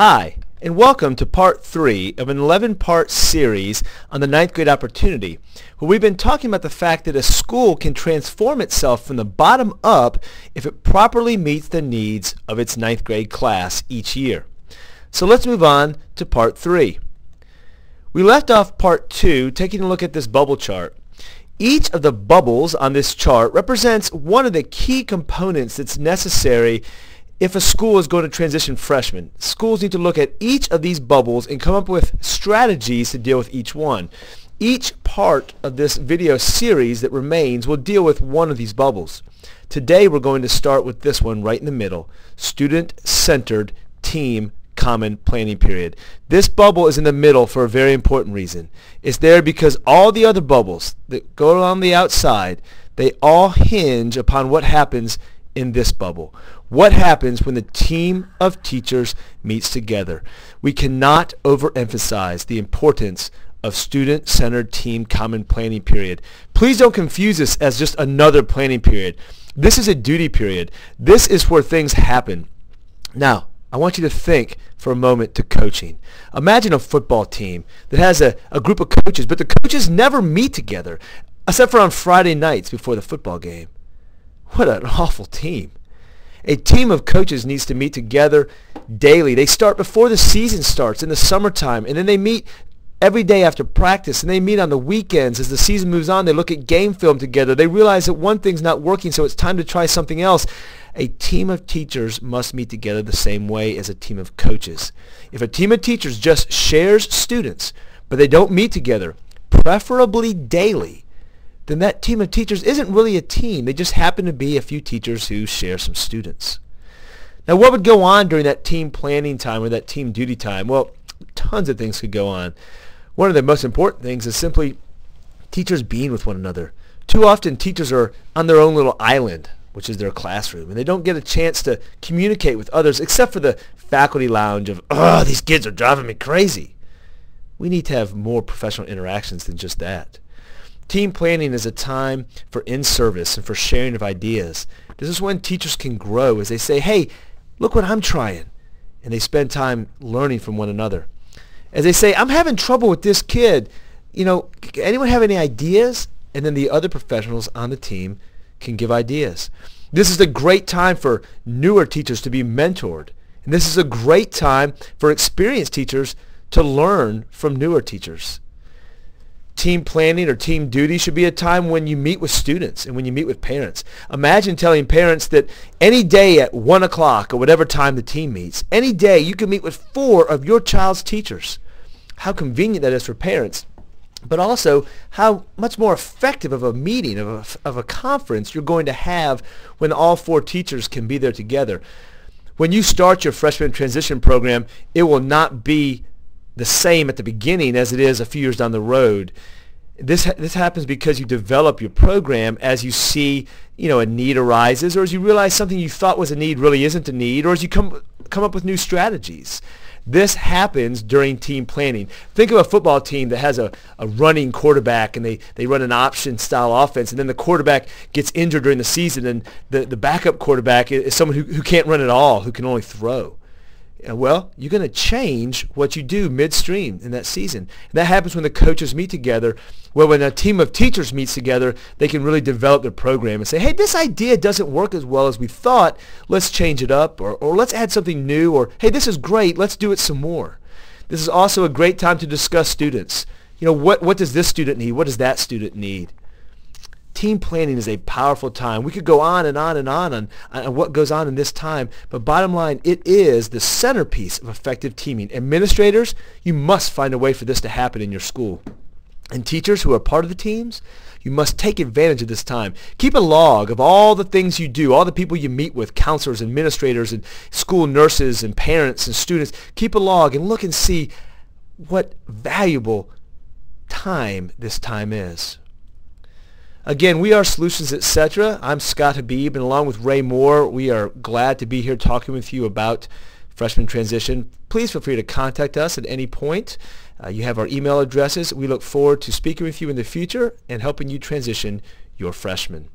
Hi, and welcome to part 3 of an 11-part series on the ninth grade opportunity, where we've been talking about the fact that a school can transform itself from the bottom up if it properly meets the needs of its ninth grade class each year. So let's move on to part 3. We left off part 2 taking a look at this bubble chart. Each of the bubbles on this chart represents one of the key components that's necessary if a school is going to transition freshmen. Schools need to look at each of these bubbles and come up with strategies to deal with each one. Each part of this video series that remains will deal with one of these bubbles. Today we're going to start with this one right in the middle, student-centered team common planning period. This bubble is in the middle for a very important reason. It's there because all the other bubbles that go on the outside, they all hinge upon what happens in this bubble. What happens when the team of teachers meets together? We cannot overemphasize the importance of student-centered team common planning period. Please don't confuse this as just another planning period. This is a duty period. This is where things happen. Now, I want you to think for a moment to coaching. Imagine a football team that has a group of coaches, but the coaches never meet together, except for on Friday nights before the football game. What an awful team. A team of coaches needs to meet together daily. They start before the season starts in the summertime, and then they meet every day after practice, and they meet on the weekends. As the season moves on, they look at game film together. They realize that one thing's not working, so it's time to try something else. A team of teachers must meet together the same way as a team of coaches. If a team of teachers just shares students, but they don't meet together, preferably daily, then that team of teachers isn't really a team. They just happen to be a few teachers who share some students. Now, what would go on during that team planning time or that team duty time? Well, tons of things could go on. One of the most important things is simply teachers being with one another. Too often, teachers are on their own little island, which is their classroom, and they don't get a chance to communicate with others except for the faculty lounge of, "Oh, these kids are driving me crazy." We need to have more professional interactions than just that. Team planning is a time for in-service and for sharing of ideas. This is when teachers can grow as they say, "Hey, look what I'm trying." And they spend time learning from one another. As they say, "I'm having trouble with this kid. Anyone have any ideas?" And then the other professionals on the team can give ideas. This is a great time for newer teachers to be mentored. And this is a great time for experienced teachers to learn from newer teachers. Team planning or team duty should be a time when you meet with students and when you meet with parents. Imagine telling parents that any day at 1 o'clock or whatever time the team meets, any day you can meet with 4 of your child's teachers. How convenient that is for parents, but also how much more effective of a meeting, of a conference you're going to have when all 4 teachers can be there together. When you start your freshman transition program, it will not be the same at the beginning as it is a few years down the road. This happens because you develop your program as you see, a need arises, or as you realize something you thought was a need really isn't a need, or as you come up with new strategies. This happens during team planning. Think of a football team that has a running quarterback, and they run an option style offense, and then the quarterback gets injured during the season, and the backup quarterback is someone who can't run at all, who can only throw. Well, you're going to change what you do midstream in that season. And that happens when the coaches meet together. Well, when a team of teachers meets together, they can really develop their program and say, "Hey, this idea doesn't work as well as we thought. Let's change it up," or let's add something new, or, "Hey, this is great. Let's do it some more." This is also a great time to discuss students. What does this student need? What does that student need? Team planning is a powerful time. We could go on and on and on what goes on in this time, but bottom line, it is the centerpiece of effective teaming. Administrators, you must find a way for this to happen in your school. And teachers who are part of the teams, you must take advantage of this time. Keep a log of all the things you do, all the people you meet with, counselors, administrators, and school nurses, and parents, and students. Keep a log and look and see what valuable time this time is. Again, we are Solutions Etc. I'm Scott Habib, and along with Ray Moore, we are glad to be here talking with you about freshman transition. Please feel free to contact us at any point. You have our email addresses. We look forward to speaking with you in the future and helping you transition your freshmen.